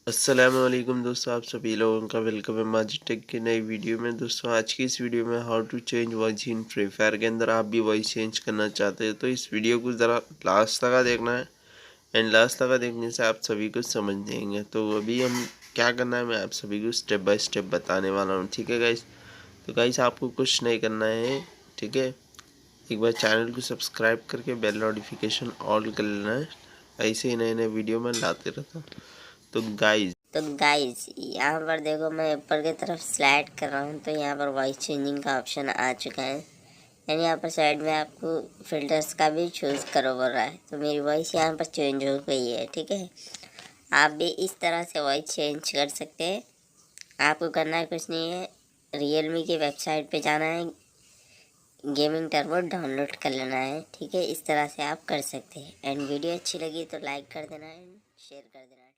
अस्सलामुअलैकुम दोस्तों, आप सभी लोगों का वेलकम है माजिद टेक की नई वीडियो में। दोस्तों आज की इस वीडियो में how to change voice in Free Fire के अंदर आप भी वॉइस चेंज करना चाहते हैं तो इस वीडियो को ज़रा लास्ट तक देखना है। एंड लास्ट तक देखने से आप सभी कुछ समझ जाएंगे। तो अभी हम क्या करना है, मैं आप सभी को स्टेप बाय स्टेप बताने वाला हूँ, ठीक है गाइस। तो गाइस आपको कुछ नहीं करना है, ठीक है। एक बार चैनल को सब्सक्राइब करके बेल नोटिफिकेशन ऑल कर लेना है, ऐसे ही नए नए वीडियो में लाते रहता हूँ। तो गाइस यहाँ पर देखो, मैं ऊपर की तरफ स्लाइड कर रहा हूँ तो यहाँ पर वॉइस चेंजिंग का ऑप्शन आ चुका है। यानी यहाँ पर साइड में आपको फिल्टर्स का भी चूज़ करो बोल रहा है। तो मेरी वॉइस यहाँ पर चेंज हो गई है, ठीक है। आप भी इस तरह से वॉइस चेंज कर सकते हैं। आपको करना कुछ नहीं है, रियलमी की वेबसाइट पे जाना है, गेमिंग टर्बो डाउनलोड कर लेना है, ठीक है। इस तरह से आप कर सकते हैं। एंड वीडियो अच्छी लगी तो लाइक कर देना एंड शेयर कर देना।